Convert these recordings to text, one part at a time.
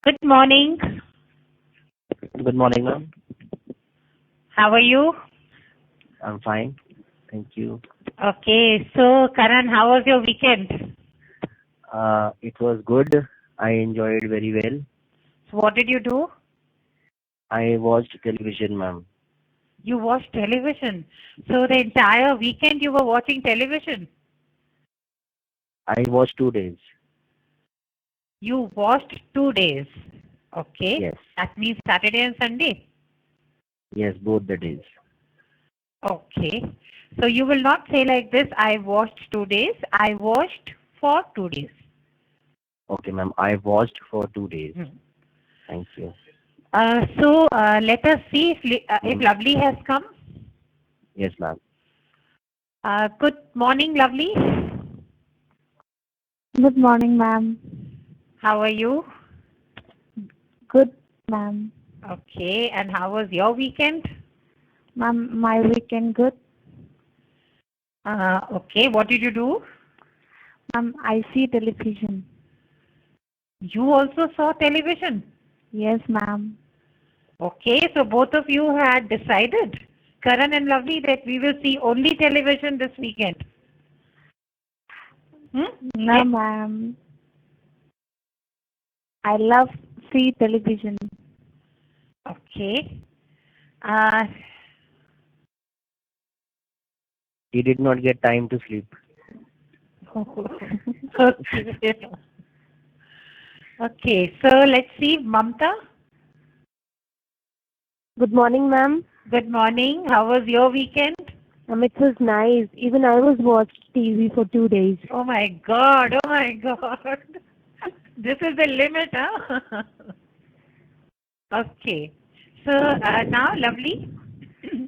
Good morning. Good morning, ma'am. How are you? I'm fine. Thank you. Okay, so Karan, how was your weekend? It was good. I enjoyed very well. So what did you do? I watched television, ma'am. You watched television. So the entire weekend you were watching television. I watched 2 days. You watched 2 days. Okay, Yes. that means Saturday and Sunday. Yes, both the days. Okay, so you will not say like this, I watched 2 days. I watched for 2 days. Okay, ma'am. I watched for 2 days. Hmm. Thank you. So let us see if Lovely has come. Yes, ma'am. Good morning, Lovely. Good morning, ma'am. How are you? Good, ma'am. Okay, and how was your weekend? Ma'am, my weekend good. Okay, what did you do? Ma'am, I see television. You also saw television. Yes, ma'am. Okay, so both of you had decided, Karan and Lovely, that we will see only television this weekend. No, ma'am. I love see television. Okay. He did not get time to sleep. Okay. Okay, so let's see, Mamta. Good morning, ma'am. Good morning. How was your weekend? It was nice. Even I was watched TV for 2 days. Oh my God! Oh my God! This is the limit, huh? Okay. So now, Lovely,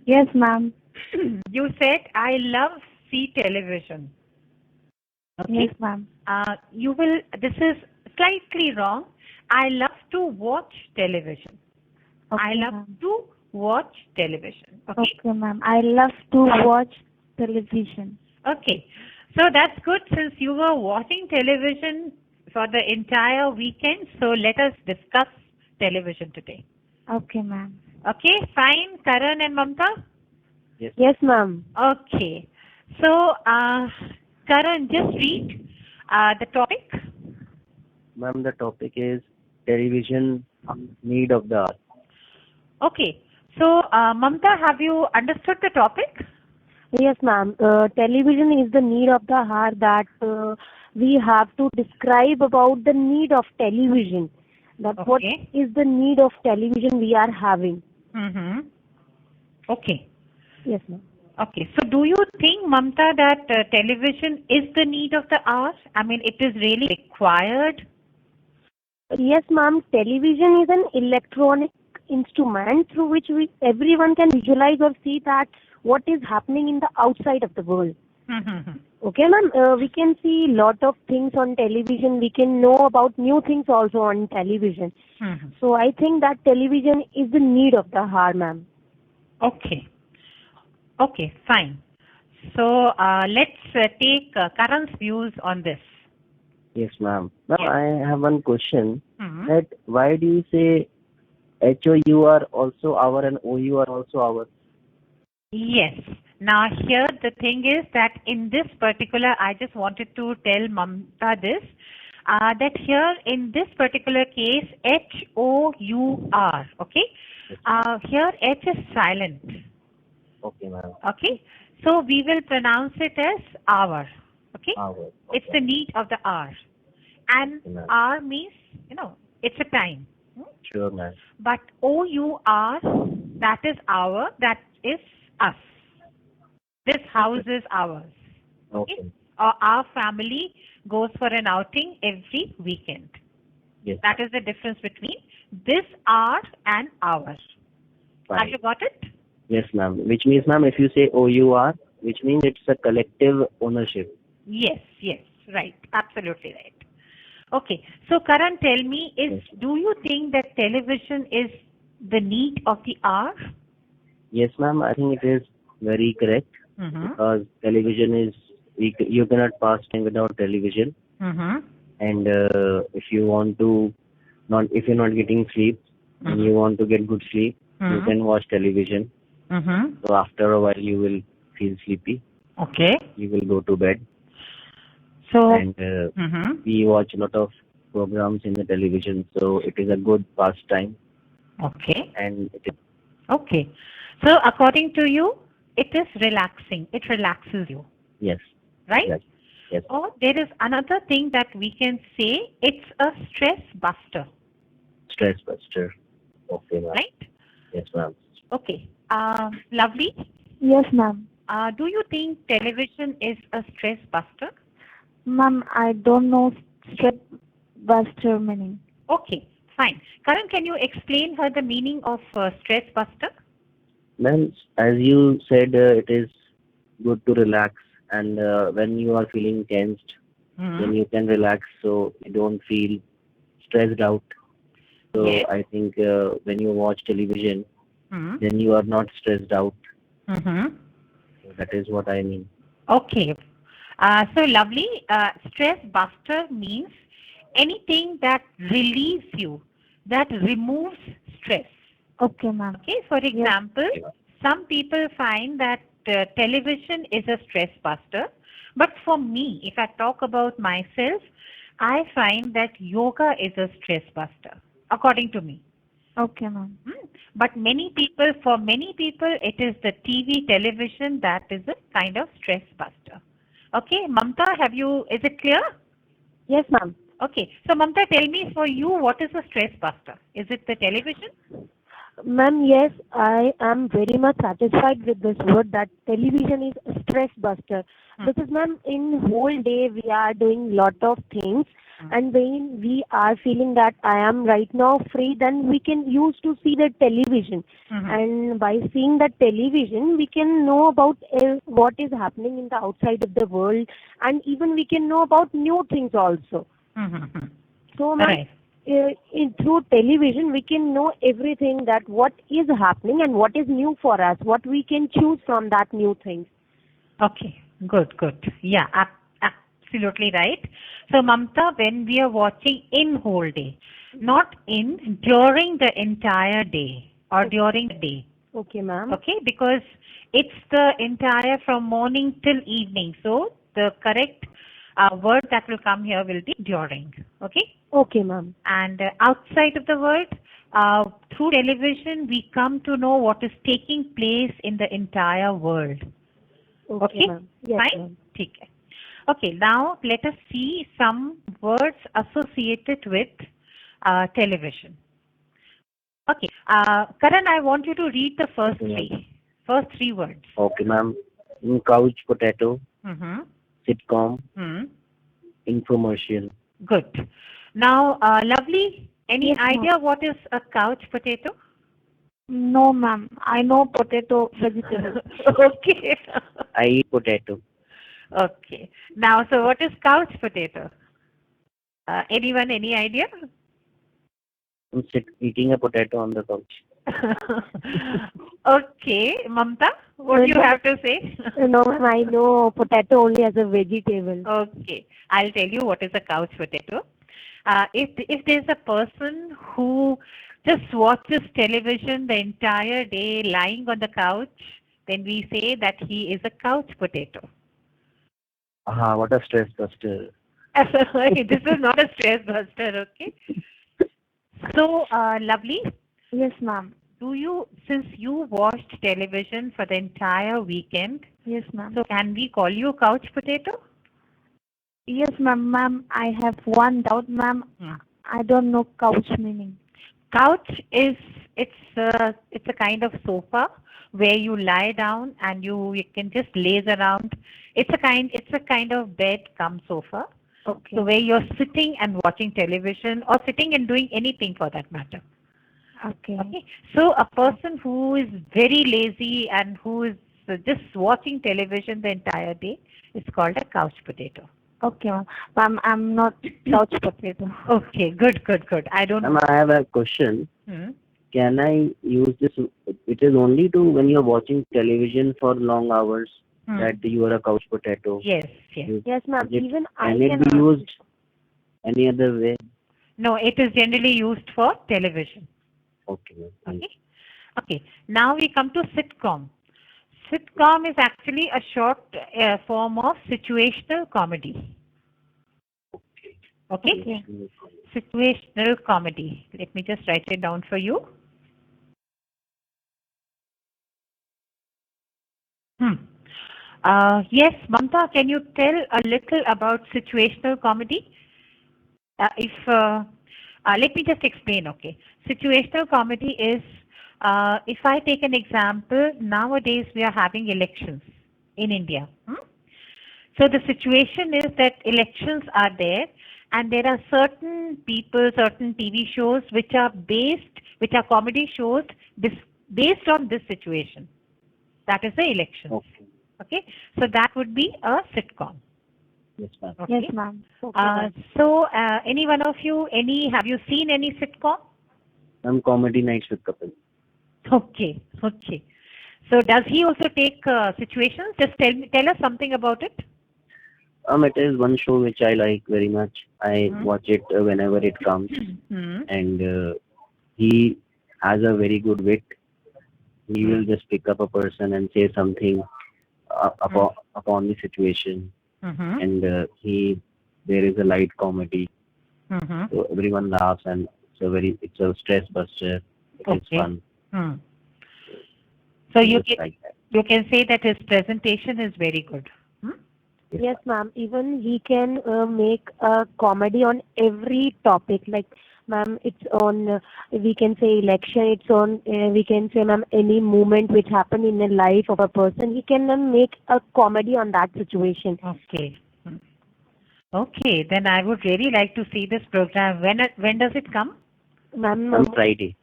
Yes, ma'am. you said I love see television. Okay. Yes, ma'am. You will. This is slightly wrong. I love to watch television. Okay, I love ma'am. to watch television. Okay. Okay, ma'am. I love to watch television. Okay. So that's good since you were watching television for the entire weekend. So let us discuss television today. Okay, ma'am. Okay, fine, Karan and Mamta? Yes, ma'am. Okay. So, Karan, just read the topic. Ma'am, the topic is television need of the hour. Okay. So, Mamta, have you understood the topic? Yes, ma'am. Television is the need of the hour that we have to describe about the need of television. That what Okay. is the need of television we are having. Mm-hmm. Okay. Yes, ma'am. Okay. So, do you think, Mamta, that television is the need of the hour? I mean, it is really required? Yes, ma'am. Television is an electronic instrument through which everyone can visualize or see that what is happening in the outside of the world. Mm-hmm. Okay, ma'am. We can see lot of things on television. We can know about new things also on television. Mm-hmm. So I think that television is the need of the hour, ma'am. Okay. Okay, fine. So, let's take Karan's views on this. Yes, ma'am. Ma'am, Yes. I have one question. Mhm. That why do you say HOUR also hour and OUR also hour? Yes. Now here the thing is that in this particular, I just wanted to tell Mamta this, that here in this particular case, HOUR, okay? Here H is silent, Okay, ma'am. okay? So we will pronounce it as hour, okay? Hour. It's the need of the hour. And Okay, ma'am. hour means, it's a time. Sure, ma'am. But OUR, that is our, that is us. This house is ours. Okay. Or our family goes for an outing every weekend. Yes. That is the difference between this our and ours. Have Fine. you got it? Yes, ma'am. Which means, ma'am, if you say OUR, which means it's a collective ownership. Yes, right. Absolutely right. Okay. So Karan, tell me, do you think that television is the need of the hour? Yes, ma'am. I think it is very correct because television is you cannot pass time without television. Mm-hmm. And if you want to not if you're not getting sleep and you want to get good sleep, you can watch television. So after a while you will feel sleepy. Okay. You will go to bed. So, And we watch a lot of programs in the television, so it is a good pastime. okay. And it is, Okay. So, according to you, it is relaxing. It relaxes you, yes, right? yes, yes. Or there is another thing that we can say, it's a stress buster, Stress buster. Okay, ma'am. right? Yes, ma'am. Okay. Lovely. Yes, ma'am. Do you think television is a stress buster? Ma'am, I don't know stress buster meaning. Okay, fine. Karan, can you explain her the meaning of stress buster? Ma'am, as you said, it is good to relax, and when you are feeling tensed, then you can relax, so you don't feel stressed out. So Yes. I think when you watch television, Hmm. then you are not stressed out. Mm-hmm. So that is what I mean. Okay. So lovely. Stress buster means anything that relieves you, that removes stress. Okay, ma'am. Okay. For example, some people find that television is a stress buster, but for me, if I talk about myself, I find that yoga is a stress buster, according to me. Okay, ma'am. But for many people, it is the TV, television that is a kind of stress buster. Okay, Mamta, is it clear? Yes, ma'am. Okay, so Mamta, tell me for you, what is a stress buster? Is it the television? Ma'am, yes, I am very much satisfied with this word that television is a stress buster. Because, ma'am, in whole day we are doing lot of things, and when we are feeling that I am right now free, then we can use to see the television. And by seeing the television, we can know about what is happening in the outside of the world, and even we can know about new things also. So, ma'am, Right. through television we can know everything, that what is happening and what is new for us, what we can choose from that new things. Okay, good, good. Yeah, absolutely right. So, Mamta, when we are watching in whole day, not during the entire day or during the day. Okay, ma'am. Okay, because it's the entire from morning till evening. So, the correct word that will come here will be during. Okay? Okay, ma'am. And outside of the world, through television, we come to know what is taking place in the entire world. Okay? Ma'am. Yes, Fine? ma'am. Okay. Okay, now let us see some words associated with television. Okay, Karan, I want you to read the first three words. Okay, ma'am. Couch potato, sitcom, infomercial. Good. Now, Lovely, any Yes, ma'am. idea what is a couch potato? No, ma'am. I know potato vegetable. Okay. I eat potato. Okay. Now, so what is couch potato? Anyone, any idea? I'm eating a potato on the couch. Okay, Mamta, what do you have to say? No, ma'am, I know potato only as a vegetable. Okay, I'll tell you what is a couch potato. If there's a person who just watches television the entire day lying on the couch, then we say that he is a couch potato. What a stress buster. This is not a stress buster, okay? So, Lovely, Yes, ma'am. since you watched television for the entire weekend, Yes, ma'am. so can we call you couch potato? Yes, ma'am. Ma'am, I have one doubt, ma'am. I don't know couch meaning. Couch it's a kind of sofa where you lie down and you can just laze around. It's a kind of bed cum sofa. Okay. So where you're sitting and watching television or sitting and doing anything for that matter. Okay. Okay. So a person who is very lazy and who is just watching television the entire day is called a couch potato. Okay, ma'am. Ma'am, I'm not couch potato. Okay, good, good, good. I don't know. Ma'am, I have a question. Can I use this? It is only to when you're watching television for long hours that you are a couch potato. Yes, yes. Yes, ma'am. Even I can it can be answer. used any other way? No, it is generally used for television. Okay, ma'am. Thank Okay. Okay. Now we come to sitcom. Sitcom is actually a short form of situational comedy. Okay? Okay. you. Situational comedy. Let me just write it down for you. Yes, Mamta, can you tell a little about situational comedy? If Let me just explain. Okay, situational comedy is if I take an example. Nowadays we are having elections in India. So the situation is that elections are there, and there are certain people, certain TV shows which are comedy shows based on this situation. That is the election. Okay. Okay, so that would be a sitcom. Yes, ma'am. Okay. Yes, ma'am. Okay, So, any one of you, have you seen any sitcom? Ma'am, comedy nights with couple. Okay, okay. So, does he also take situations? Just tell us something about it. It is one show which I like very much. I watch it whenever it comes, and he has a very good wit. He will just pick up a person and say something upon the situation, and there is a light comedy, so everyone laughs, and it's a stress buster. It's fun. So Just like that. you can say that his presentation is very good. Yes, ma'am. Even he can make a comedy on every topic. Like, ma'am, it's on, we can say election, it's on, we can say, ma'am, any movement which happened in the life of a person, he can make a comedy on that situation. Okay. Okay, then I would really like to see this program. When does it come? Ma'am, On Friday.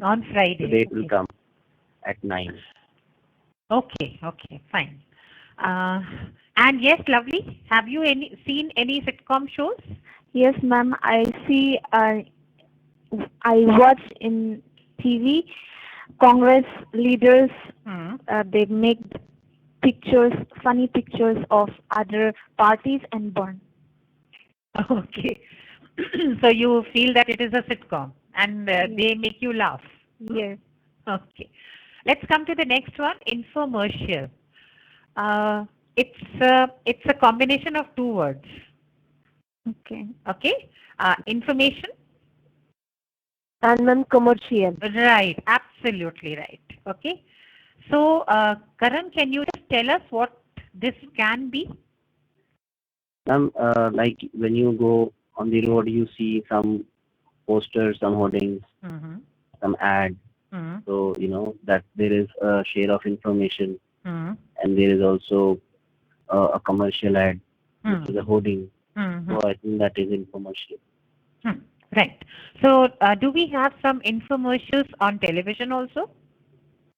On Friday. The date will come at 9. Okay, okay, fine. And yes, lovely. Have you seen any sitcom shows? Yes, ma'am. I see. I watch in TV. Congress leaders. They make pictures, funny pictures of other parties and burn. Okay. So you feel that it is a sitcom and they make you laugh. Yes. Okay. Let's come to the next one, infomercial. It's a combination of two words. Okay. Okay. Information. and ma'am, commercial. Right. Absolutely right. Okay. So, Karan, can you just tell us what this can be? Ma'am, like when you go on the road, you see some posters, some hoardings, some ads. So that there is a share of information, and there is also a commercial ad, which is a hoarding. So I think that is infomercial. Right. So, do we have some infomercials on television also?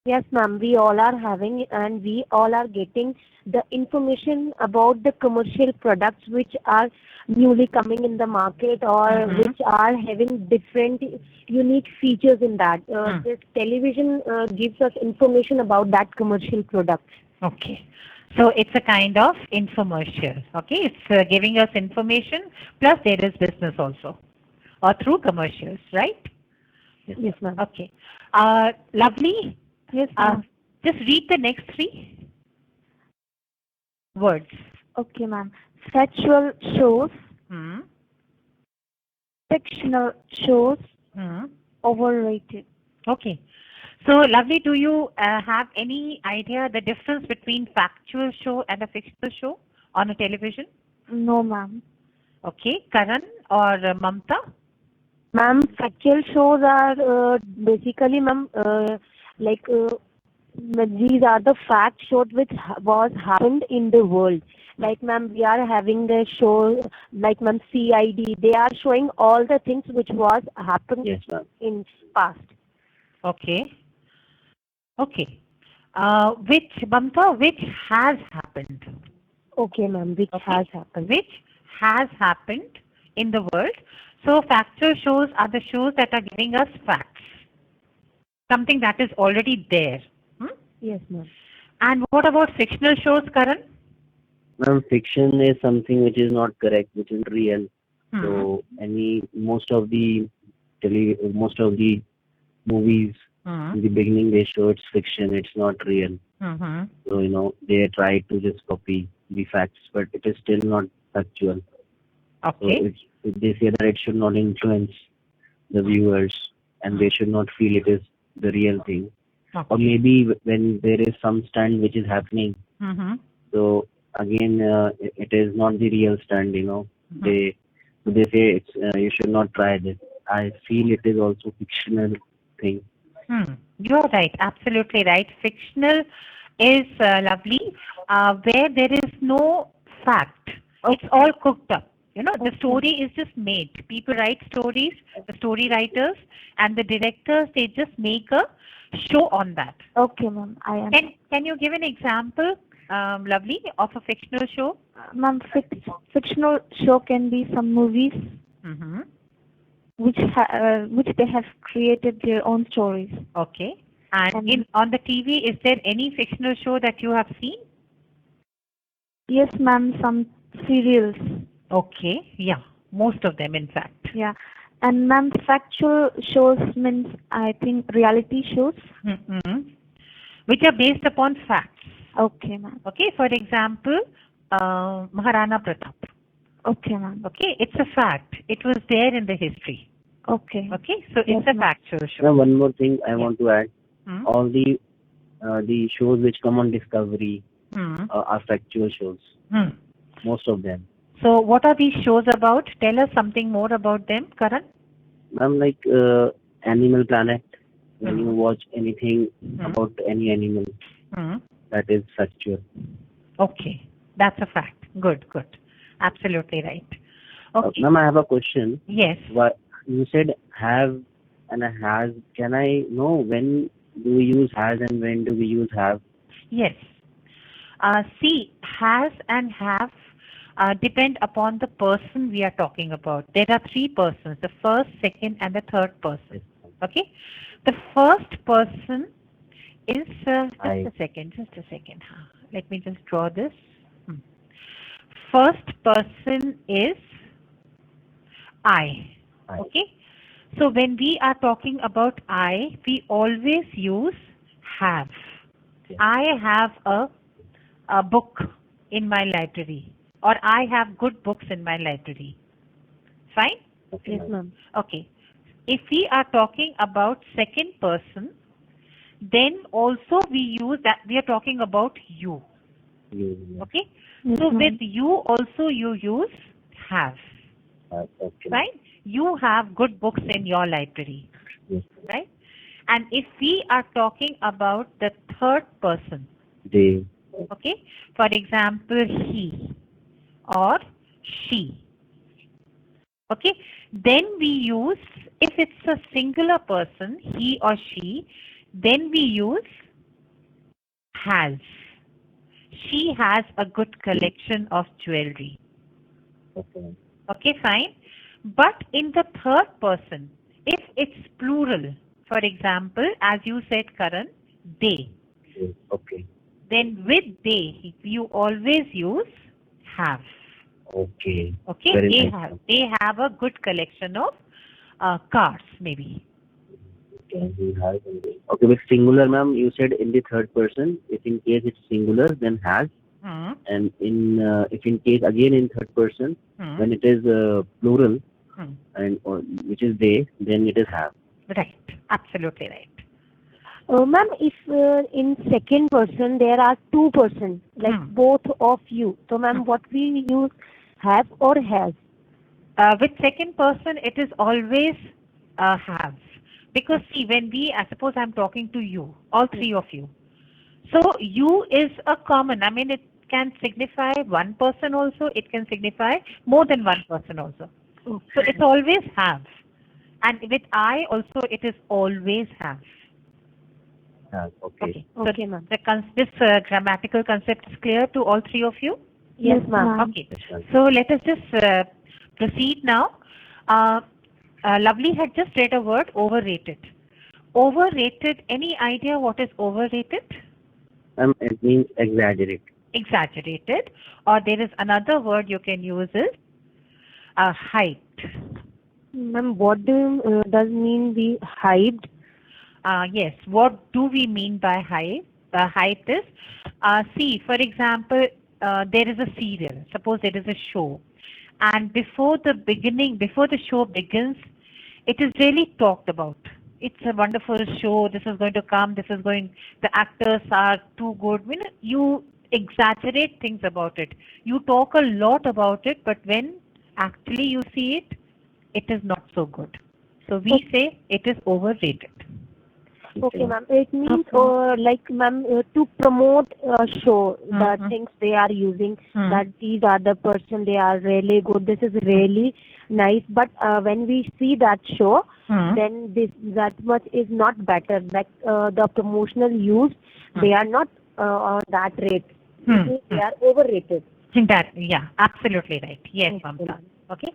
Yes, ma'am. We all are having and we all are getting the information about the commercial products which are newly coming in the market or which are having different unique features in that. This television gives us information about that commercial product. Okay. So it's a kind of infomercial. Okay. It's giving us information plus there is business also or through commercials, right? Yes, ma'am. Okay. Lovely. Yes, ma'am. Just read the next three words. Okay, ma'am. Factual shows, fictional shows, overrated. Okay. So, Lovely, do you have any idea the difference between factual show and a fictional show on a television? No, ma'am. Okay. Karan or Mamta? Ma'am, factual shows are basically, ma'am, like these are the fact shows which was happened in the world. Like, ma'am, we are having the show like, ma'am, CID. They are showing all the things which was happened in past. Okay. Okay. Which, Mamta, which has happened? Okay, ma'am, which has happened. Which has happened in the world. So factual shows are the shows that are giving us facts. Something that is already there. Yes, ma'am. And what about fictional shows, Karan? Ma'am, fiction is something which is not correct, which is real. So most of the movies in the beginning they show it's fiction, it's not real. So they try to just copy the facts, but it is still not factual. So if they say that it should not influence the viewers and they should not feel it is the real thing. Or maybe when there is some stunt which is happening, so again it is not the real stunt. They say it's you should not try this. I feel it is also fictional thing. You are right, absolutely right. Fictional is lovely, where there is no fact. It's all cooked up. The story is just made. People write stories, the story writers and the directors, they just make a show on that. Okay, ma'am. I am. Can you give an example, Lovely, of a fictional show? Ma'am, fictional show can be some movies which they have created their own stories. Okay. And on the TV, is there any fictional show that you have seen? Yes, ma'am. Some serials. Okay. Yeah. Most of them, in fact. Yeah. And ma'am, factual shows means, I think, reality shows. Which are based upon facts. Okay, ma'am. Okay. For example, Maharana Pratap. Okay, ma'am. Okay. It's a fact. It was there in the history. Okay. Okay. So it's a factual show. Now, one more thing I want to add. All the shows which come on Discovery are factual shows. Most of them. So what are these shows about? Tell us something more about them, Karan. Ma'am, like Animal Planet. When you watch anything about any animal, that is factual. Okay, that's a fact. Good. Absolutely right. Okay. Ma'am, I have a question. Yes. You said have and has. Can I know when do we use has and when do we use have? Yes. See, has and have depend upon the person we are talking about. There are three persons, the first, second and the third person. Okay? The first person is, just a second. Let me just draw this. First person is I. Okay? So when we are talking about I, we always use have. Okay. I have a book in my library, or I have good books in my library. Fine? Okay. Yes, ma'am. Okay. If we are talking about second person, then also we use that, we are talking about you. Okay? Yes, so with you also you use have. Okay. Right? You have good books in your library. Yes. Right? And if we are talking about the third person, They. Okay? For example, he or she. Okay? Then we use, if it's a singular person, he or she, then we use has. She has a good collection of jewelry. Okay. Okay, fine. But in the third person, if it's plural, for example, as you said, Karan, they. Okay. Then with they, you always use have. Okay. Okay, Very they nice. have. They have a good collection of cars, maybe. Okay, with singular, ma'am, you said in the third person. If in case it's singular, then has. And if in case again in third person, when it is plural, and which is they, then it is have. Right, absolutely right. Ma'am, if in second person there are two persons, like both of you, so ma'am, what we use, have or has? With second person, it is always have. Because see, when we, I suppose I'm talking to you, all three of you. So you is a common. I mean, it can signify one person also. It can signify more than one person also. Okay. So it's always have. And with I also, it is always have. Okay. Okay, ma'am. This grammatical concept is clear to all three of you? Yes, ma'am. Okay. So let us just proceed now. Lovely had just read a word, overrated. Overrated, any idea what is overrated? It means exaggerate. Exaggerated. Or there is another word you can use is Hyped. Ma'am, what does mean the hyped? Yes. What do we mean by hype? Hype is, see, for example, there is a serial. Suppose there is a show, and before the show begins, it is really talked about. It's a wonderful show. This is going to come. This is going. The actors are too good. You exaggerate things about it. You talk a lot about it, but when actually you see it, it is not so good. So we say it is overrated. Okay, ma'am. It means like, ma'am, to promote a show, the things they are using, that these are the person, they are really good. This is really nice. But when we see that show, then that much is not better. Like the promotional use, they are not on that rate. They are overrated. Yeah, absolutely right. Yes, Mamta. Okay.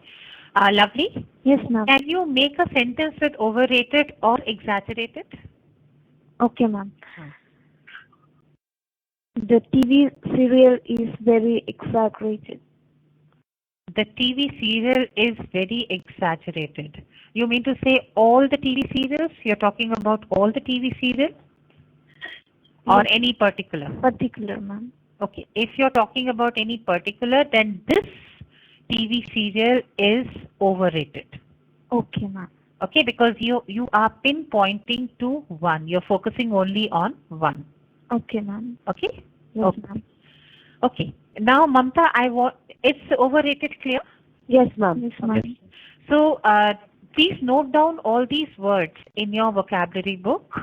Lovely. Yes, ma'am. Can you make a sentence with overrated or exaggerated? Okay, ma'am. The TV serial is very exaggerated. The TV serial is very exaggerated. You mean to say all the TV serials? You're talking about all the TV serials? Or any particular? Particular, ma'am. Okay. If you're talking about any particular, then this TV serial is overrated. Okay, ma'am. Okay, because you are pinpointing to one. You're focusing only on one. Okay, ma'am. Okay? Yes, Okay. ma'am. Okay. Now, Mamta, it's overrated, clear? Yes, ma'am. Yes, ma'am. Yes. So, please note down all these words in your vocabulary book.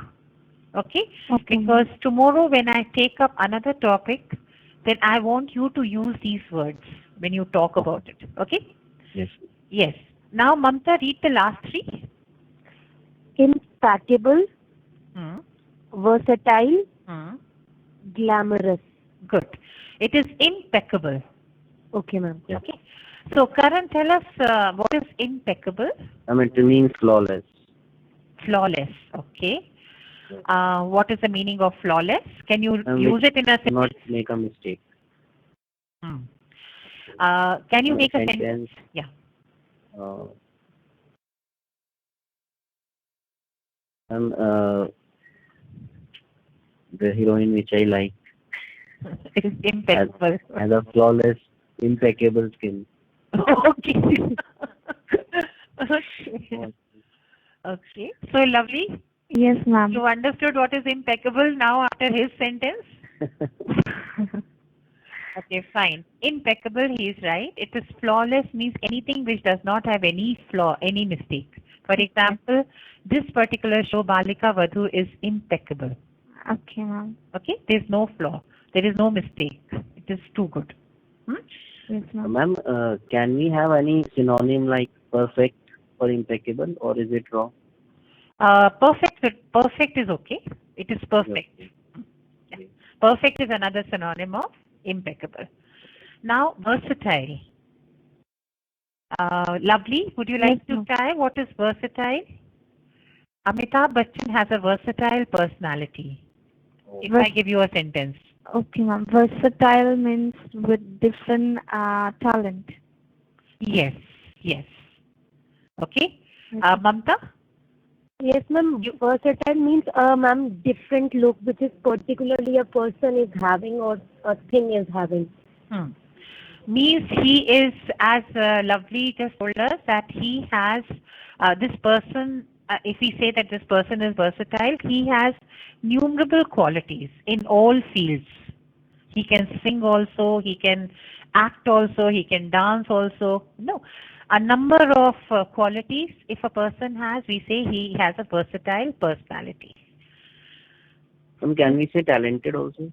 Okay? Okay. Because tomorrow when I take up another topic, then I want you to use these words when you talk about it. Okay? Yes. Yes. Now, Mamta, read the last three. Impeccable, Hmm. versatile, Hmm. glamorous. Good. It is impeccable. Okay, ma'am. Yeah. Okay. So, Karan, tell us what is impeccable? It means flawless. Flawless. Okay. What is the meaning of flawless? Can you use Which it in a do not sentence? make a mistake. Can you make a sentence? Sentence. Yeah. The heroine which I like It is impeccable. has a flawless, impeccable skin. Okay. Okay. Okay. So, lovely. Yes, ma'am. You understood what is impeccable now after his sentence? Okay, fine. Impeccable, he is right. It is flawless means anything which does not have any flaw, any mistake. For example, this particular show, Balika Vadhu, is impeccable. Okay, ma'am. Okay? There is no flaw. There is no mistake. It is too good. Yes, ma'am. Ma'am, can we have any synonym like perfect for impeccable, or is it wrong? Perfect is okay. It is perfect. Yeah. Perfect is another synonym of impeccable. Now, versatile. Lovely. Would you like to try what is versatile? Amitabh Bachchan has a versatile personality. If I give you a sentence. Okay, ma'am. Versatile means with different talent. Yes, yes. Okay. Mamta? Yes, ma'am. Versatile means, ma'am, different look, which is particularly a person is having or a thing is having. Means he is, as Lovely just told us, that he has this person, if we say that this person is versatile, he has numerable qualities in all fields. He can sing also, he can act also, he can dance also. No, a number of qualities if a person has, we say he has a versatile personality. Can we say talented also?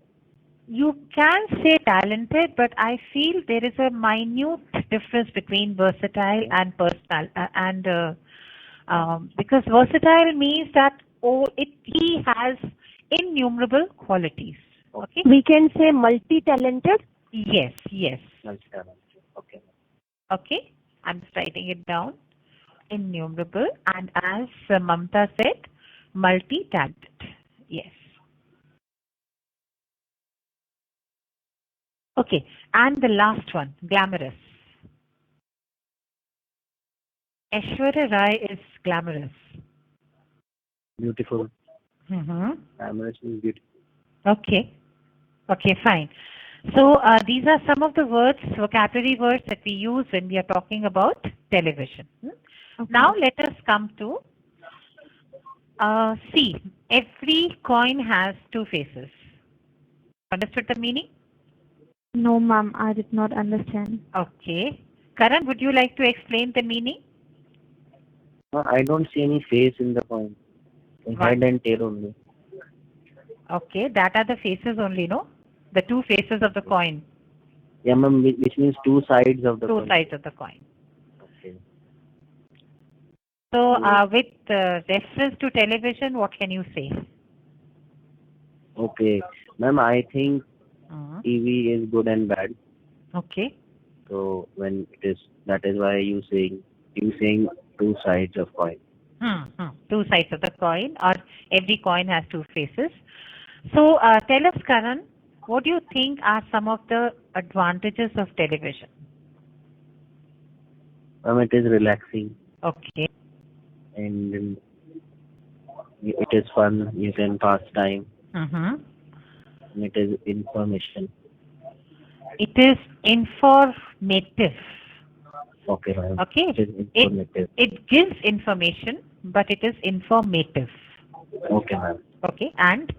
You can say talented, but I feel there is a minute difference between versatile and personal. Because versatile means that he has innumerable qualities. Okay. We can say multi-talented. Yes. Yes. Multi-talented. Okay. Okay. I'm just writing it down. Innumerable, and as Mamta said, multi-talented. Yes. Okay, and the last one, glamorous. Aishwarya Rai is glamorous. Beautiful. Mm-hmm. Glamorous means beautiful. Okay. Okay, fine. So these are some of the words, vocabulary words that we use when we are talking about television. Okay. Now let us come to see. Every coin has two faces. Understood the meaning? No, ma'am, I did not understand. Okay. Karan, would you like to explain the meaning? No, I don't see any face in the coin. Head and tail only. Okay, that are the faces only, no? The two faces of the coin. Yeah, ma'am, which means two sides of the Two coin. sides of the coin. Okay. So, with reference to television, what can you say? Okay. Ma'am, I think Mhm. TV is good and bad. Okay. So when it is, that is why you saying two sides of coin. Two sides of the coin, or every coin has two faces. So, tell us, Karan, what do you think are some of the advantages of television? It is relaxing Okay. and it is fun. You can pass time. Mm-hmm. And it is information. It is informative. Okay, ma'am. Okay. It is informative. It gives information, but it is informative. Okay, ma'am. Okay. And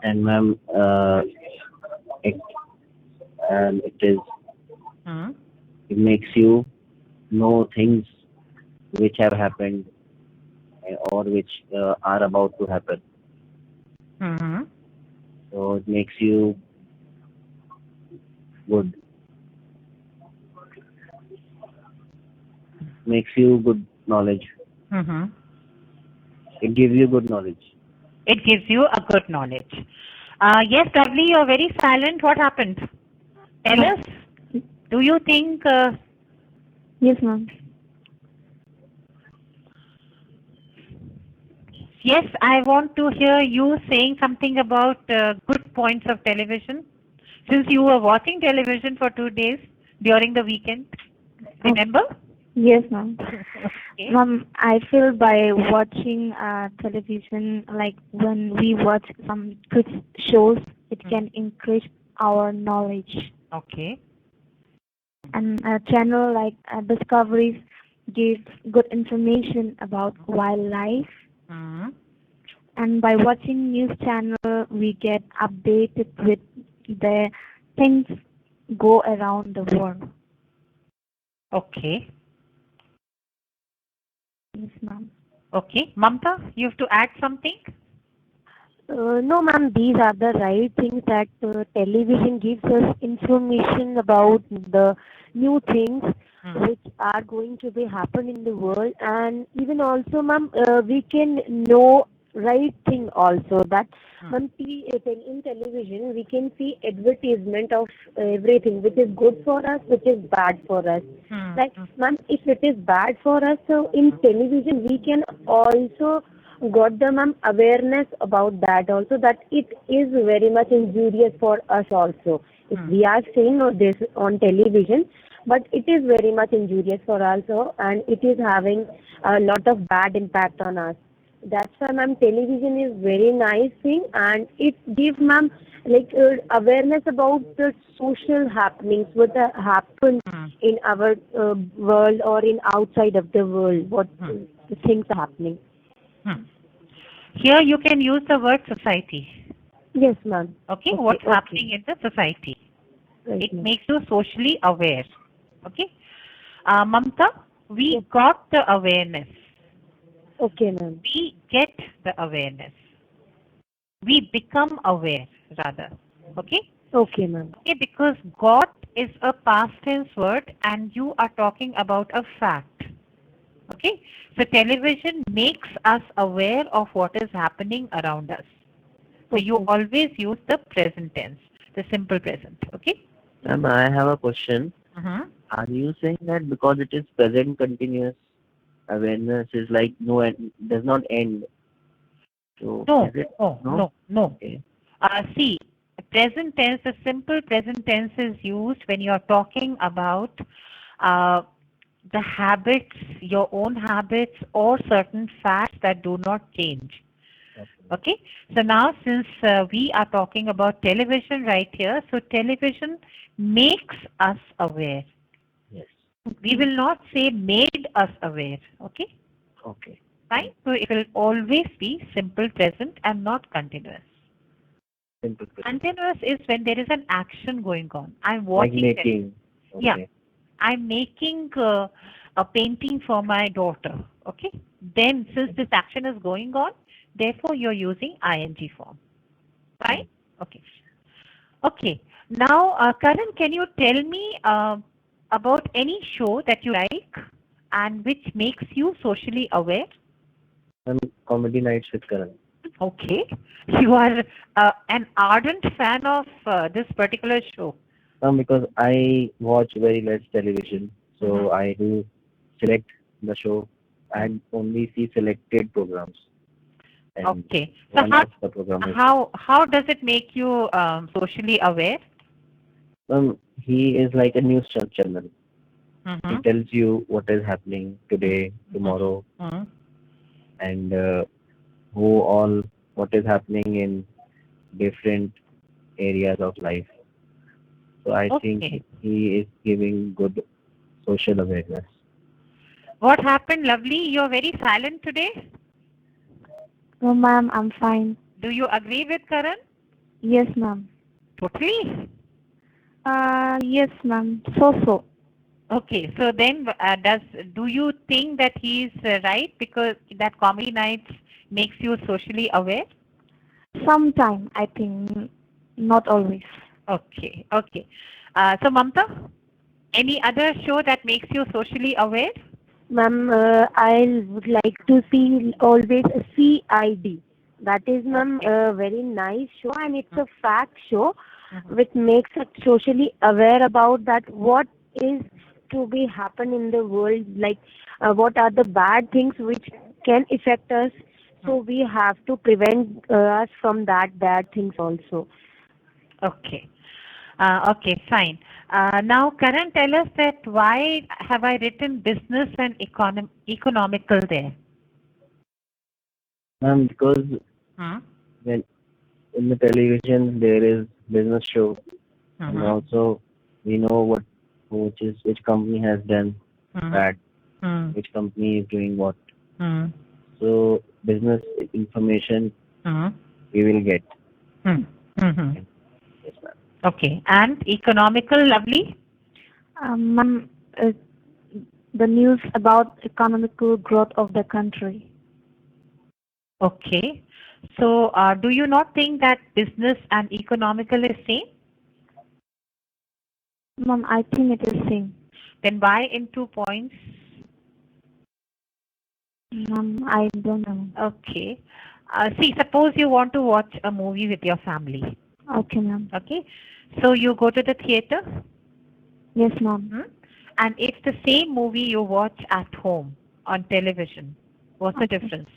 And ma'am, it it Mhm. makes you know things which have happened or which are about to happen. Mhm. So it makes you good. Makes you good knowledge. Mhm. It gives you good knowledge. It gives you a good knowledge. Yes, Dudley, you're very silent. What happened? Tell us. Do you think? Yes, ma'am. Yes, I want to hear you saying something about good points of television. Since you were watching television for 2 days during the weekend, remember? Yes, ma'am. Okay. Ma'am, I feel by watching television, like when we watch some good shows, it can increase our knowledge. Okay. And a channel like Discoveries gives good information about wildlife. Mhm. And by watching news channel, we get updated with the things go around the world. Okay. Yes, ma'am. Okay. Mamta, you have to add something? No, ma'am, these are the right things that television gives us information about the new things which are going to be happen in the world, and even also, ma'am, we can know right thing also that ma'am, in television we can see advertisement of everything which is good for us, which is bad for us. Like, ma'am, if it is bad for us, so in television we can also got the ma'am awareness about that also, that it is very much injurious for us also. If we are seeing this on television, but it is very much injurious for us also, and it is having a lot of bad impact on us. That's why, ma'am, television is very nice thing, and it gives, ma'am, like awareness about the social happenings, what happen in our world or in outside of the world, what things are happening. Here you can use the word society. Yes, ma'am. Okay, what's happening in the society. Right, It ma'am. makes you socially aware. Okay. Mamta, we got the awareness. Okay, ma'am. We get the awareness. We become aware, rather. Okay? Okay, ma'am. Okay, because got is a past tense word and you are talking about a fact. Okay? So television makes us aware of what is happening around us. So you always use the present tense, the simple present. Okay? Ma'am, I have a question. Are you saying that because it is present continuous, awareness is like no end, does not end? So No, is it? no. Okay. See, present tense, the simple present tense is used when you are talking about the habits, your own habits, or certain facts that do not change. Okay. So now, since we are talking about television right here, so television makes us aware. Yes. We will not say made us aware. Okay. Okay. Fine. So it will always be simple present and not continuous. Simple present. Continuous is when there is an action going on. I'm Like watching. making. Okay. Yeah. I'm making a painting for my daughter. Okay. Then, since this action is going on, therefore you're using ing form. Right? Okay. Okay. Now, Karan, can you tell me about any show that you like and which makes you socially aware? Comedy nights with Karan. Okay. You are an ardent fan of this particular show. Because I watch very less television, so I do select the show and only see selected programs. And Okay. So one of the program is how does it make you socially aware? he is like a news channel. He Mm-hmm. tells you what is happening today, tomorrow, Mm-hmm. and what is happening in different areas of life. So I think Okay. he is giving good social awareness. What happened, Lovely? You're very silent today. No, ma'am, I'm fine. Do you agree with Karan? Yes, ma'am. Totally. Yes, ma'am. So. Okay. So then, do you think that he's right because that comedy nights makes you socially aware? Sometime, I think, not always. Okay. Okay. So Mamta, any other show that makes you socially aware? Ma'am, I would like to see always a CID. That is, ma'am, a very nice show, and it's a fact show which makes us socially aware about that what is to be happen in the world, like what are the bad things which can affect us. So we have to prevent us from that bad things also. Okay. Okay, fine. Now, Karan, tell us that why have I written business and economical there? Because when in the television there is business show, and also we know which company has done bad, which company is doing what. So business information we will get. Yes, ma'am. Okay, and economical, Lovely? Ma'am, the news about economical growth of the country. Okay. So, do you not think that business and economical is same? Ma'am, I think it is same. Then why in 2 points? Ma'am, I don't know. Okay. See, suppose you want to watch a movie with your family. Okay, ma'am. Okay. So you go to the theater. Yes, ma'am. And it's the same movie you watch at home on television. What's the difference?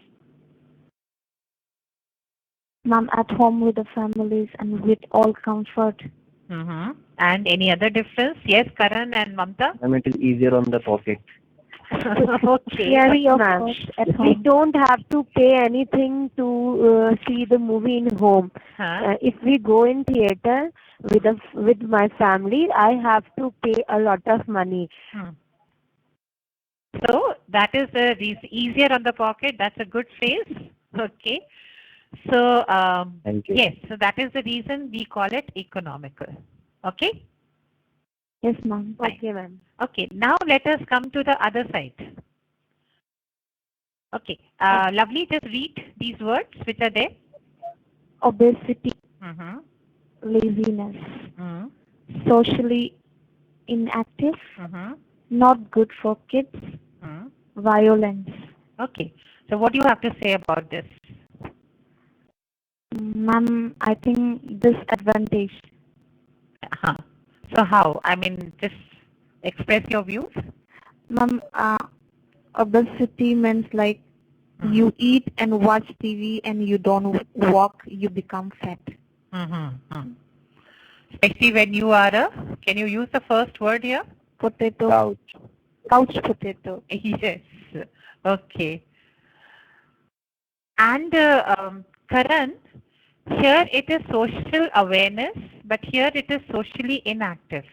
Ma'am, at home with the families and with all comfort. And any other difference? Yes, Karan and Mamta? It is easier on the pocket. Okay. Yes, Of ma'am. course, at We home. don't have to pay anything to see the movie in home. If we go in theater with my family, I have to pay a lot of money. So that is easier on the pocket. That's a good phrase. Okay. So Thank you. yes, so that is the reason we call it economical. Okay. Yes, ma'am. Okay, ma'am. Okay. Now let us come to the other side. Okay. Lovely. Just read these words which are there. Obesity, laziness, socially inactive, not good for kids, violence. Okay. So what do you have to say about this? Ma'am, I think disadvantage. So how? I mean, just express your views. Ma'am, obesity means like you eat and watch TV and you don't walk, you become fat. Especially when you are can you use the first word here? Potato. Couch. couch potato. Yes. Okay. And Karan, here it is social awareness, but here it is socially inactive.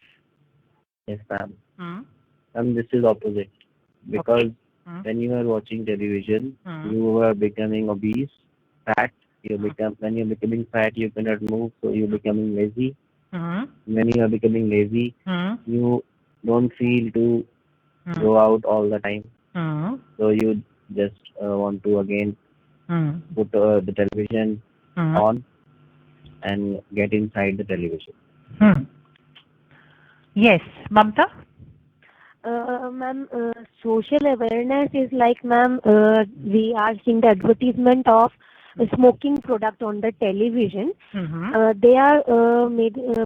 Yes, ma'am. Hmm. And this is opposite because Okay. Hmm. when you are watching television, Hmm. you are becoming obese, fat. You become when you're becoming fat, you cannot move, so you're becoming lazy. Hmm. When you are becoming lazy, Hmm. you don't feel to Hmm. go out all the time. Hmm. So you just want to again Hmm. put the television Hmm. on and get inside the television. Hmm. Yes, Mamta? Ma'am, social awareness is like, ma'am, we are seeing the advertisement of a smoking product on the television. Mm-hmm. They are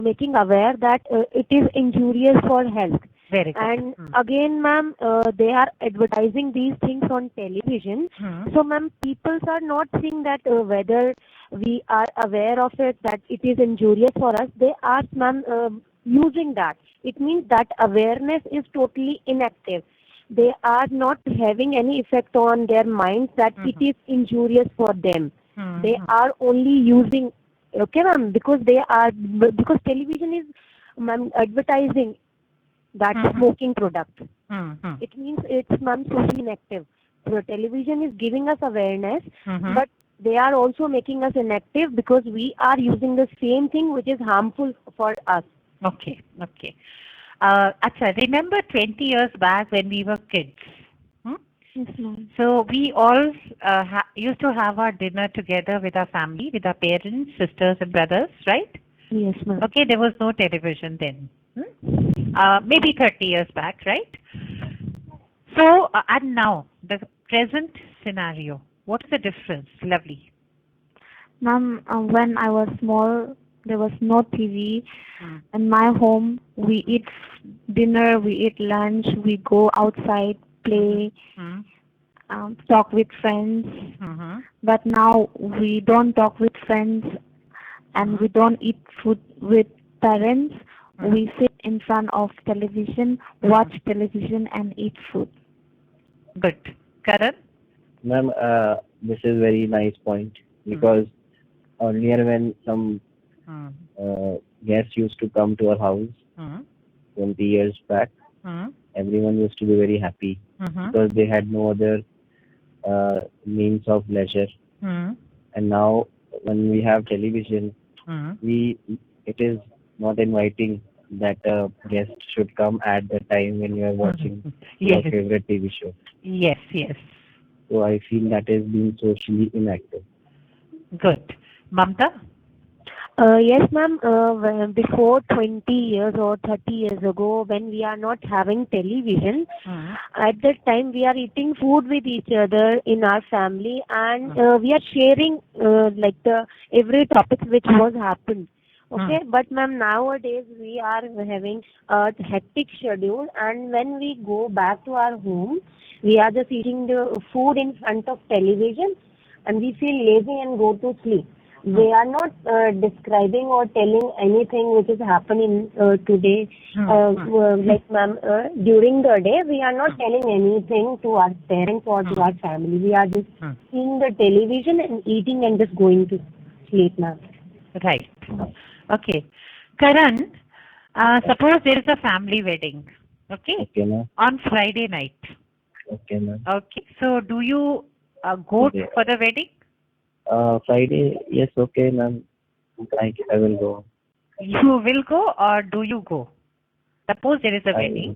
making aware that it is injurious for health. Very good. And again, ma'am, they are advertising these things on television. Hmm. So, ma'am, people are not seeing that whether we are aware of it, that it is injurious for us. They are, ma'am, using that. It means that awareness is totally inactive. They are not having any effect on their minds that it is injurious for them. They are only using, okay, ma'am, because television is, ma'am, advertising that smoking product. Mm-hmm. It means it's, ma'am, socially inactive. So television is giving us awareness, Mm-hmm. but they are also making us inactive because we are using the same thing which is harmful for us. Okay, okay. Acha, remember 20 years back when we were kids? Hmm? Yes, ma'am. So we all used to have our dinner together with our family, with our parents, sisters and brothers, right? Yes, ma'am. Okay, there was no television then. Maybe 30 years back, right? So, and now, the present scenario, what is the difference? Lovely. Ma'am, when I was small, there was no TV. Hmm. In my home, we eat dinner, we eat lunch, we go outside, play, Hmm. talk with friends. Mm-hmm. But now we don't talk with friends and we don't eat food with parents. We sit in front of television, watch television and eat food. Good. Karan? Ma'am, this is very nice point because earlier when some guests used to come to our house 20 years back, everyone used to be very happy because they had no other means of leisure. And now when we have television, it is not inviting that a guest should come at the time when you are watching your Yes. favorite TV show. Yes, yes. So I feel that is being socially inactive. Good. Mamta? Yes, ma'am. Before 20 years or 30 years ago, when we are not having television, at that time we are eating food with each other in our family, and we are sharing like the every topic which was happened. Okay, but ma'am, nowadays we are having a hectic schedule, and when we go back to our home, we are just eating the food in front of television, and we feel lazy and go to sleep. They are not describing or telling anything which is happening today. Like, ma'am, during the day, we are not telling anything to our parents or to our family. We are just seeing the television and eating and just going to sleep, ma'am. Right. Okay. Karan, suppose there is a family wedding, okay, Okay, ma'am. on Friday night. Okay, ma'am. Okay. So, do you go Okay. for the wedding? Friday, yes, okay, ma'am. I will go. You will go or do you go? Suppose there is a wedding.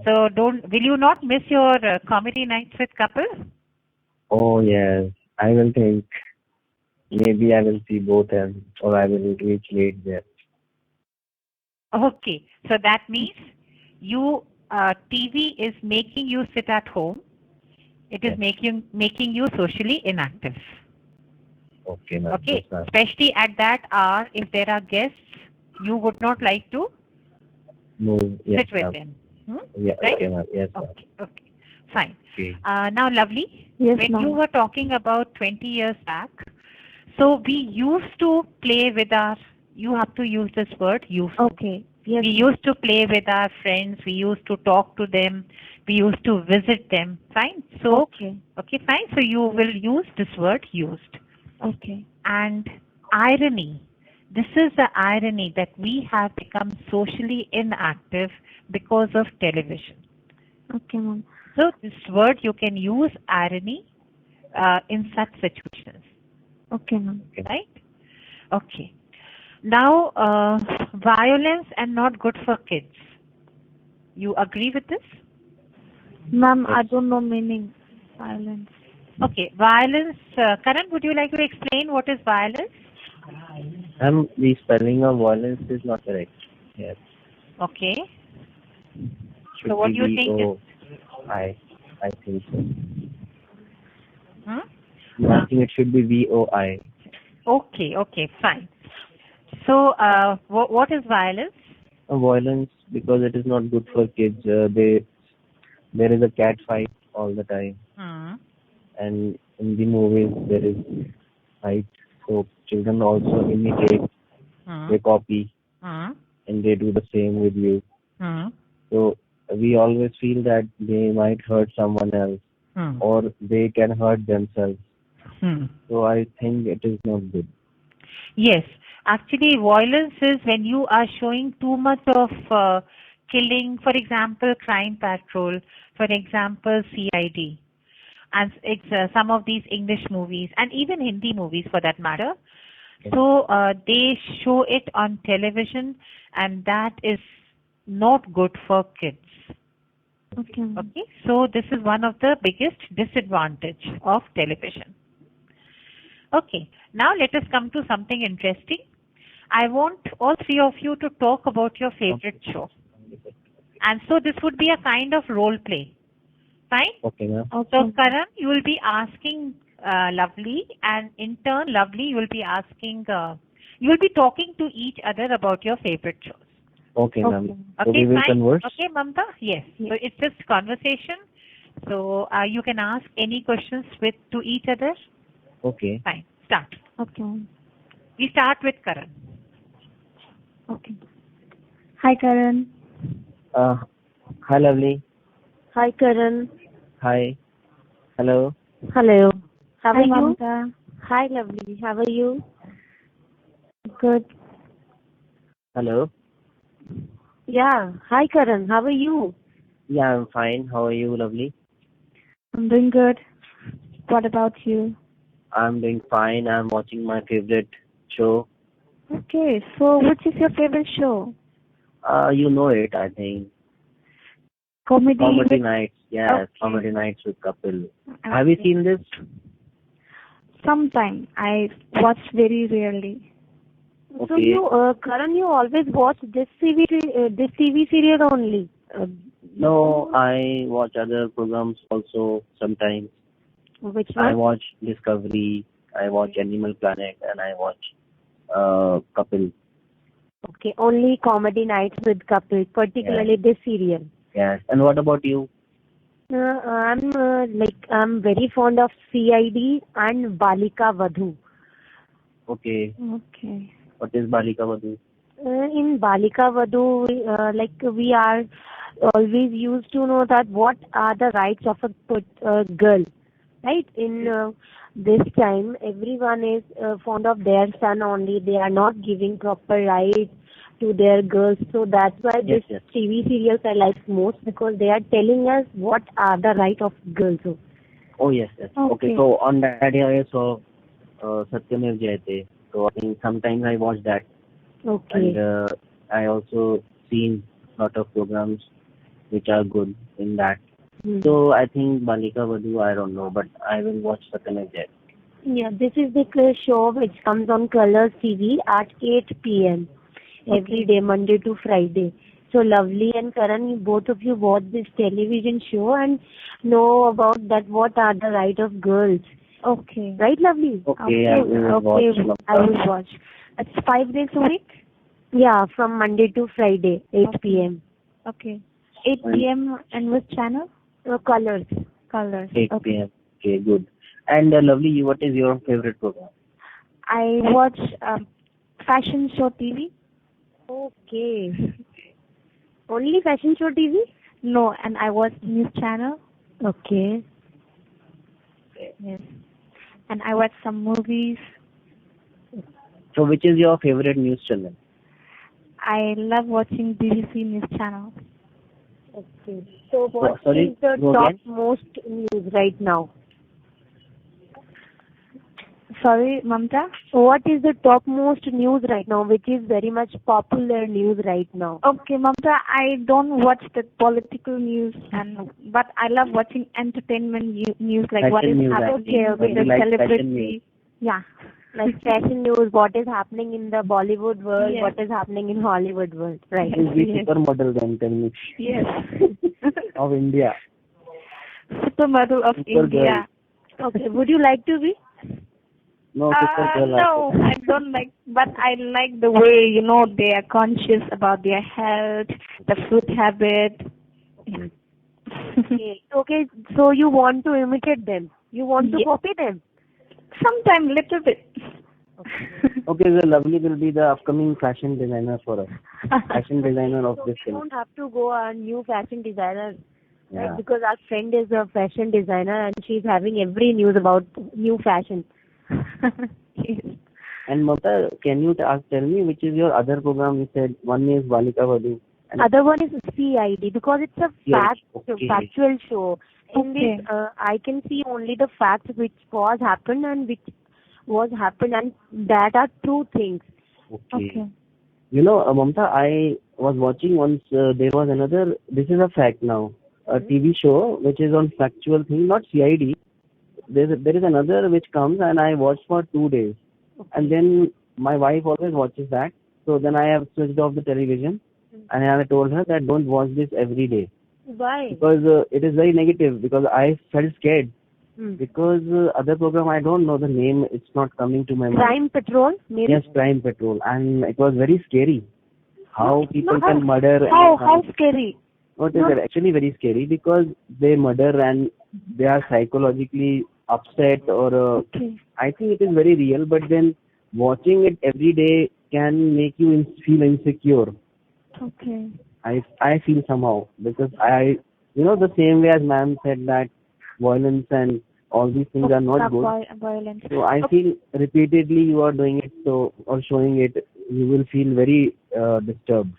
So, will you not miss your comedy nights with couple? Oh, yes. I will think. Maybe I will see both ends or I will reach late there. Okay. So, that means you TV is making you sit at home. It is Yes. making you socially inactive. Okay, ma'am. Okay. Yes, ma'am. Especially at that hour, if there are guests, you would not like to Move. Yes, sit with ma'am. them. Yeah, Right? okay, ma'am. Yes, ma'am. Okay. Okay. Fine. Okay. Now, Lovely, Yes, when ma'am. you were talking about 20 years back, so we used to play with our, you have to use this word, used to. Okay. Yes. We used to play with our friends, we used to talk to them, We used to visit them. Fine. So, Okay. okay, fine. So you will use this word used. Okay. And irony. This is the irony that we have become socially inactive because of television. Okay, ma'am. So this word you can use irony in such situations, Okay, ma'am. right? Okay. Now, violence and not good for kids. You agree with this? Ma'am, I don't know meaning. Violence. Okay. Violence. Karan, would you like to explain what is violence? The spelling of violence is not correct. Yes. Okay. Should So what be do you think is? I think so. Hmm? No, I think it should be VOI. Okay. Okay. Fine. So, what is violence? Violence, because it is not good for kids. There is a cat fight all the time, Hmm. and in the movies there is fight. So children also imitate, Hmm. they copy, Hmm. and they do the same with you. Hmm. So we always feel that they might hurt someone else, Hmm. or they can hurt themselves. Hmm. So I think it is not good. Yes, actually, violence is when you are showing too much of killing. For example, Crime Patrol. For example, CID, and it's some of these English movies and even Hindi movies for that matter. So they show it on television, and that is not good for kids. Okay, ma'am. Okay, so this is one of the biggest disadvantage of television. Okay, now let us come to something interesting. I want all three of you to talk about your favorite show. And so this would be a kind of role play. Fine? Okay, ma'am. Okay. So Karan, you will be asking Lovely, and in turn, Lovely, you will be asking, you will be talking to each other about your favorite shows. Okay, Okay. ma'am. So Okay, we will fine. converse. Okay, Mamta? Yes. Yes. So it's just conversation. So you can ask any questions to each other. Okay. Fine. Start. Okay, ma'am. We start with Karan. Okay. Hi, Karan. Hi, lovely. Hi, Karan. Hi. Hello. Hello. How Hi, are you? Mamta. Hi, lovely. How are you? Good. Hello. Yeah. Hi, Karan. How are you? Yeah, I'm fine. How are you, lovely? I'm doing good. What about you? I'm doing fine. I'm watching my favorite show. Okay, so which is your favorite show? You know it, I think. Comedy. Comedy Nights. Yes, Okay. Comedy Nights with Kapil. Have you seen this? Sometime. I watch very rarely. So Okay. Karan, you always watch this TV serial only. No, I watch other programs also sometimes. Which I one? watch Discovery, I watch Animal Planet, and I watch Kapil. Okay, only comedy nights with Kapil, particularly this serial. Yes. And what about you? I'm very fond of CID and Balika Vadhu. Okay. Okay. What is Balika Vadhu? In Balika Vadhu, we are always used to know that what are the rights of a girl, right? In this time, everyone is fond of their son only. They are not giving proper rights to their girls. So that's why Yes, this TV serials I like most, because they are telling us what are the rights of girls. Oh, yes, yes. Okay, so on that I saw Satyamev Jayate. So I think sometimes I watch that. Okay. And I also seen lot of programs which are good in that. So I think Balika Vadhu, I don't know, but I will watch Satyamev Jayate. Yeah, this is the show which comes on Colors TV at 8 p.m. every day, Monday to Friday. So Lovely and Karan, both of you watch this television show and know about that what are the rights of girls. Okay. Right, Lovely? Okay, I will watch. I will watch. It's 5 days a week? Yeah, from Monday to Friday, 8 p.m. Okay. 8 p.m. and which channel? Colors. Colors. 8 Okay. p.m. Okay, good. And Lovely, what is your favorite program? I watch Fashion Show TV. Okay. Only fashion show TV? No, and I watch news channel. Okay. Yes. And I watch some movies. So which is your favorite news channel? I love watching BBC news channel. Okay. So what Sorry, is the go top again. most news right now? Sorry, Mamta? What is the topmost news right now, which is very much popular news right now? Okay, Mamta, I don't watch the political news, but I love watching entertainment news, like what is Fashion news, happening okay, with But the you like fashion news. celebrity. Yeah. Like fashion news, what is happening in the Bollywood world, Yes. what is happening in Hollywood world, right? Who's the Yes. supermodel then? Tell me. Yes. Of India. Supermodel of Super India. Okay, would you like to be? No, super girl. No, I don't like, but I like the way, they are conscious about their health, the food habit. Yeah. Okay, so you want to imitate them? You want to Yeah. copy them? Sometimes little bit. Okay, so Lovely will be the upcoming fashion designer for us. Fashion designer of So this we film. don't have to go a new fashion designer, Yeah. right? Because our friend is a fashion designer and she's having every news about new fashion. Yes. And Mamta, can you tell me which is your other program? You said one is Balika Vadu. And Other one is CID because it's a Okay. factual show. In Okay. this, I can see only the facts which was happened and which was happened, and that are true things. Okay. You know, Mamta, I was watching once, there was another, this is a fact now, a TV show which is on factual thing, not CID. There is another which comes and I watch for 2 days. And then my wife always watches that. So then I have switched off the television and I have told her that don't watch this every day. Why? Because it is very negative, because I felt scared. Hmm. Because other program, I don't know the name, it's not coming to my mind. Crime Patrol, maybe? Yes, Crime Patrol. And it was very scary. How people can murder. How scary? It is actually very scary because they murder and they are psychologically upset, or Okay. I think it is very real, but then watching it every day can make you feel insecure. Okay. I feel somehow, because the same way as ma'am said that violence and all these things are not good. Violence. So I feel repeatedly you are doing it, so or showing it, you will feel very disturbed.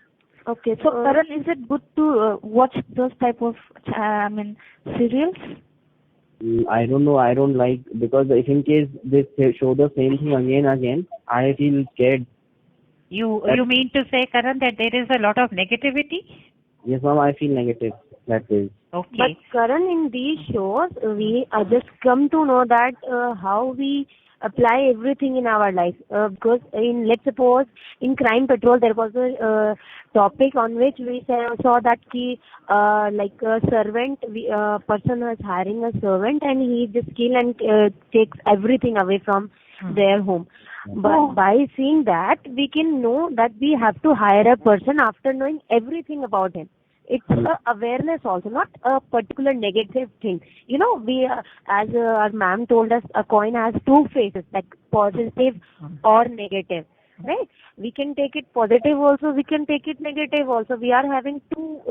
Okay, So, Karan, is it good to watch those type of, serials? I don't know. I don't like, because if in case they show the same thing again and again, I feel scared. You mean to say, Karan, that there is a lot of negativity? Yes, ma'am. I feel negative. That is. Okay. but Karan, in these shows, we just come to know that how we apply everything in our life. Because let's suppose in Crime Patrol there was a topic on which we saw that like a servant, person was hiring a servant and he just kill and takes everything away from their home. But by seeing that, we can know that we have to hire a person after knowing everything about him. It's awareness also, not a particular negative thing. We, as our ma'am told us, a coin has two faces, like positive or negative, right? We can take it positive also, we can take it negative also. We are having two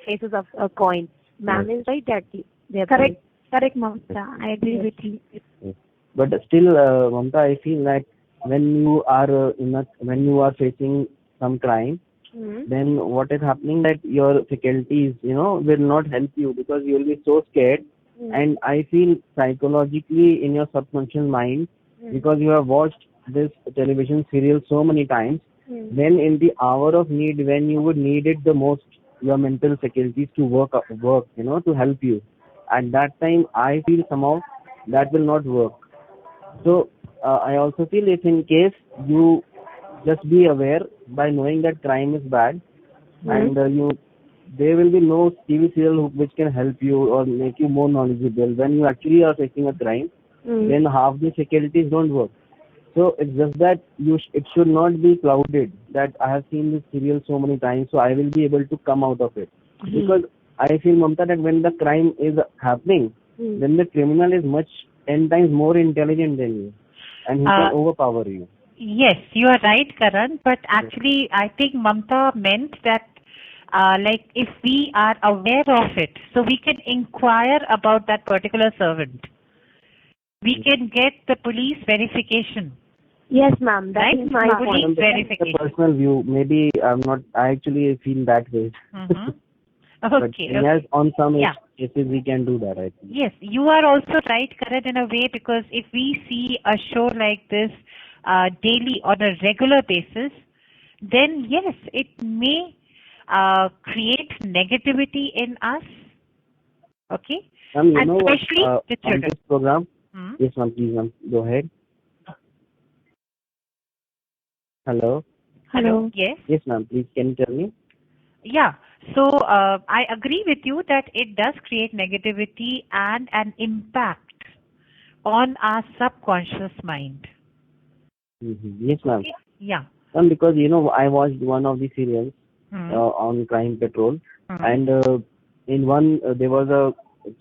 faces of a coin. Ma'am is right at their place. Correct, Mamta. I agree with you. Yes. But still, Mamta, I feel that when you are when you are facing some crime, then what is happening, that your faculties, will not help you, because you will be so scared. And I feel psychologically in your subconscious mind, because you have watched this television serial so many times, then in the hour of need, when you would need it the most, your mental faculties to work, to help you. At that time, I feel somehow that will not work. So I also feel, if in case you just be aware by knowing that crime is bad, and there will be no TV serial which can help you or make you more knowledgeable. When you actually are facing a crime, then half the faculties don't work. So it's just that it should not be clouded that I have seen this serial so many times, so I will be able to come out of it. Because I feel, Mamta, that when the crime is happening, then the criminal is much 10 times more intelligent than you, and he can overpower you. Yes, you are right, Karan. But actually, I think Mamta meant that like if we are aware of it, so we can inquire about that particular servant. We can get the police verification. Yes, ma'am. That Right? is my Police point. verification. The personal view. Maybe I'm not. I actually feel that way. But Okay. yes, on some Yeah. cases we can do that. I think. Yes, you are also right, Karan, in a way, because if we see a show like this daily on a regular basis, then yes, it may create negativity in us. Okay, You and know what? especially the On children. this program, Hmm? yes, ma'am. Please, ma'am. Go ahead. Hello. Hello. Yes. Yes, ma'am. Please, can you tell me? Yeah. So I agree with you that it does create negativity and an impact on our subconscious mind. Yes, ma'am. Yeah. Because I watched one of the serials Hmm. on Crime Patrol, Hmm. and in one there was a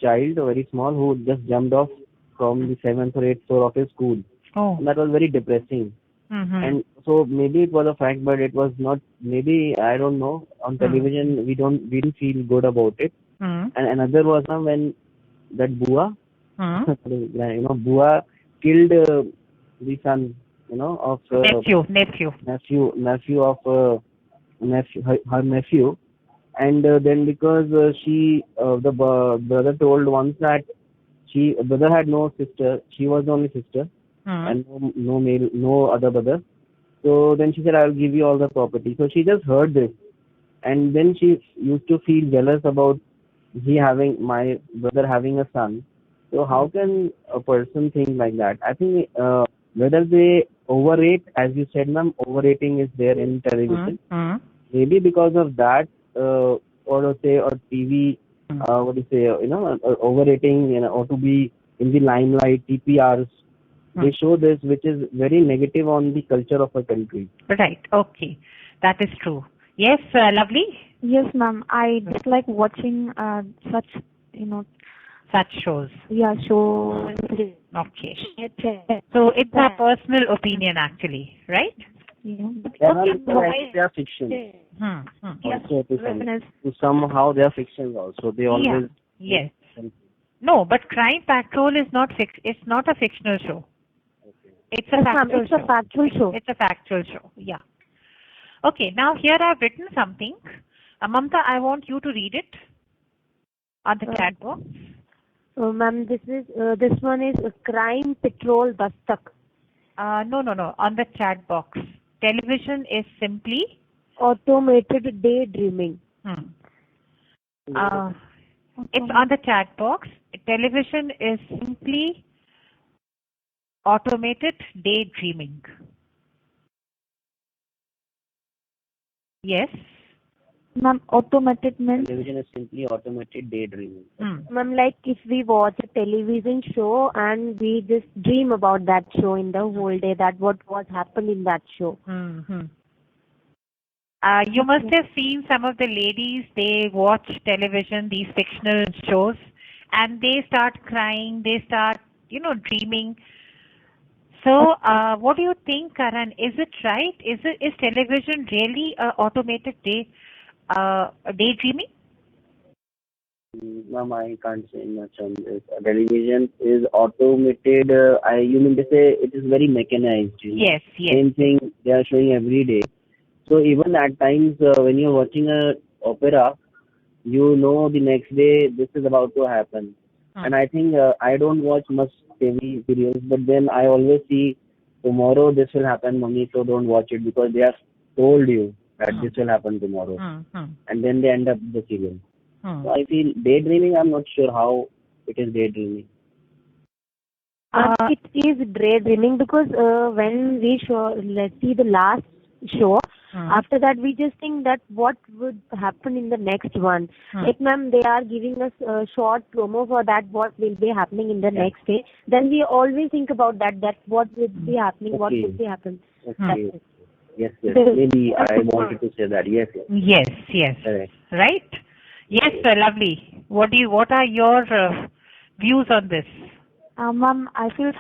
child, very small, who just jumped off from the seventh or eighth floor of his school. Oh. And that was very depressing. Mm-hmm. And so maybe it was a fact, but it was not. Maybe I don't know. On television, we didn't feel good about it. Hmm. And another was when that Bua, Hmm. Bua killed the son, of nephew of her nephew, and then because the brother told once that brother had no sister, she was the only sister, and no other brother. So then she said, "I'll give you all the property." So she just heard this, and then she used to feel jealous about my brother having a son. So how can a person think like that? I think whether they overrate, as you said, ma'am, overrating is there in television. Maybe because of that, or say, or TV, what do you say, overrating, or to be in the limelight, TPRs. They show this, which is very negative on the culture of a country. Right. Okay. That is true. Yes, lovely. Yes, ma'am. I dislike watching such, Such shows. yeah, shows. Okay. So it's a personal opinion, actually, right? Yeah. They are fiction. Also, somehow they are fictions also. They always. Yes. No, but Crime Patrol is not It's not a fictional show. It's a factual show. It's a factual show. It's a factual show. Yeah. Okay. Now here I've written something. Mamta, I want you to read it on the chat box. Ma'am, this one is Crime Patrol Dastak. No. On the chat box. Television is simply automated daydreaming. It's on the chat box. Television is simply automated daydreaming. Yes. Ma'am, automated means? Television is simply automated daydreaming. Ma'am, like if we watch a television show and we just dream about that show in the whole day, that what was happened in that show. You must have seen some of the ladies, they watch television, these fictional shows, and they start crying, they start, dreaming. So, what do you think, Karan? Is it right? Is television really automated daydreaming? Ma'am, I can't say much on this. Television is automated. You mean to say it is very mechanized? Yes. Same thing they are showing every day. So even at times when you're watching a opera, the next day this is about to happen. And I think I don't watch much TV serials, but then I always see tomorrow this will happen, mommy, so don't watch it because they have told you that this will happen tomorrow. And then they end up the serial. So I feel daydreaming, I'm not sure how it is daydreaming. It is daydreaming because when we see the last show, after that we just think that what would happen in the next one. Like, ma'am, they are giving us a short promo for that, what will be happening in the next day. Then we always think about that what would be happening, what would be happening. Okay. Yes. Maybe I wanted to say that. Yes. Correct. Right? Yes, sir, lovely. What are your views on this? Ma'am, I feel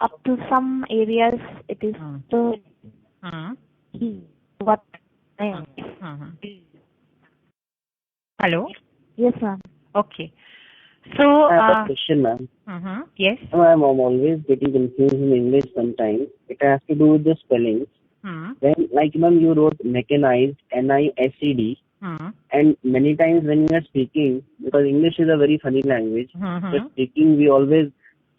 up to some areas it is what I am. Hello? Yes, ma'am. Okay. So, I have a question, ma'am. yes. I'm always getting confused in English sometimes. It has to do with the spellings. When, like, ma'am, you wrote mechanized, NISED, and many times when we are speaking, because English is a very funny language, just speaking, we always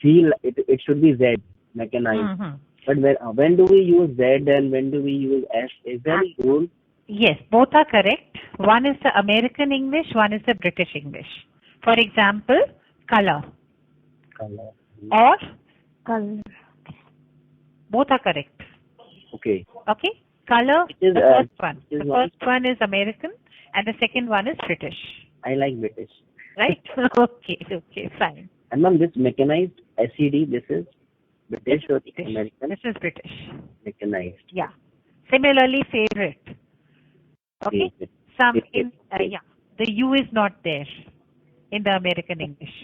feel it should be Z, mechanized. But when do we use Z and when do we use S? Is there any rule? Yes, both are correct. One is the American English, one is the British English. For example, color Color. or Color. both are correct. Okay. Okay? Color, It is, the first one. it is The one- first one is American and the second one is British. I like British. Right? Okay, fine. And ma'am, this mechanized SED, this is British or American? This is British. Mechanized. Yeah. Similarly, favorite. Okay? Favorite. Some Favorite. the U is not there in the American English.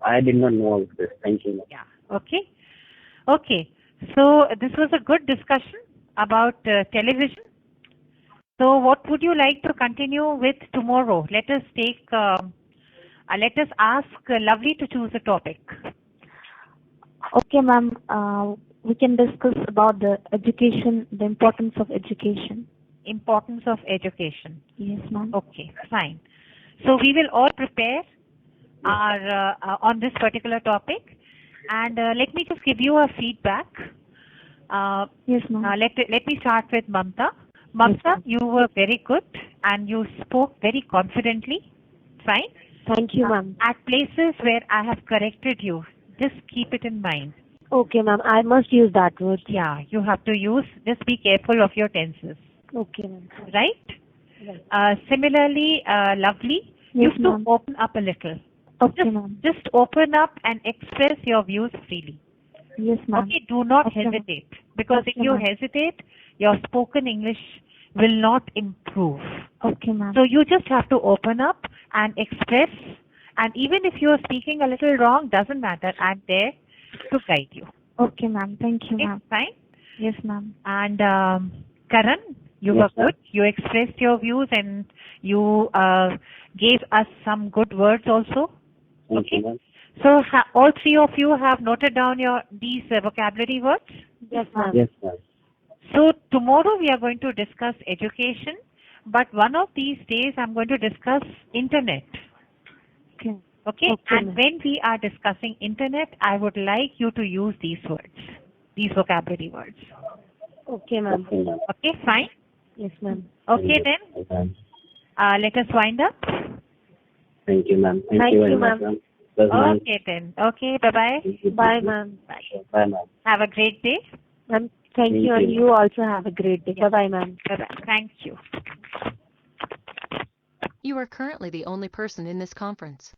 I did not know of this. Thank you, ma'am. Yeah. Okay. Okay. So this was a good discussion about television. So what would you like to continue with tomorrow? Let us ask Lovely to choose a topic. Okay, ma'am. We can discuss about the education, the importance of education. Importance of education. Yes, ma'am. Okay, fine. So we will all prepare our on this particular topic, and let me just give you a feedback. Yes, ma'am. Let me start with Mamta. Mamta, ma'am. you were very good and you spoke very confidently. Fine. Thank you, ma'am. At places where I have corrected you, just keep it in mind. Okay, ma'am. I must use that word. Yeah, you have to use. Just be careful of your tenses. Okay, ma'am. Right? Similarly, Lovely, you Yes, have to ma'am. open up a little. Okay, ma'am. Just open up and express your views freely. Yes, ma'am. Okay, do not Okay, ma'am. hesitate. Because if Okay, you ma'am. hesitate, your spoken English will not improve. Okay, ma'am. So you just have to open up and express. And even if you are speaking a little wrong, doesn't matter. I'm there to guide you. Okay, ma'am. Thank you, Okay, ma'am. fine. Yes, ma'am. And Karan, you Yes, were ma'am. good. You expressed your views and you gave us some good words also. Thank Okay. you, ma'am. So all three of you have noted down these vocabulary words. Yes, ma'am. Yes, ma'am. So tomorrow we are going to discuss education, but one of these days I'm going to discuss internet. Okay. Okay? Okay, And ma'am. when we are discussing internet, I would like you to use these words, these vocabulary words. Okay, ma'am. Okay, ma'am. Okay, fine? Yes, ma'am. Okay then, Thank you, ma'am. let us wind up. Thank you, ma'am. Thank Thank you very you, much, ma'am. ma'am. It was nice. Okay then. Okay, bye-bye. Thank you. Bye, ma'am. Bye, ma'am. Have a great day. Ma'am, thank Thank you, and you. you also have a great day. Bye-bye, ma'am. Bye-bye. Thank you. You are currently the only person in this conference.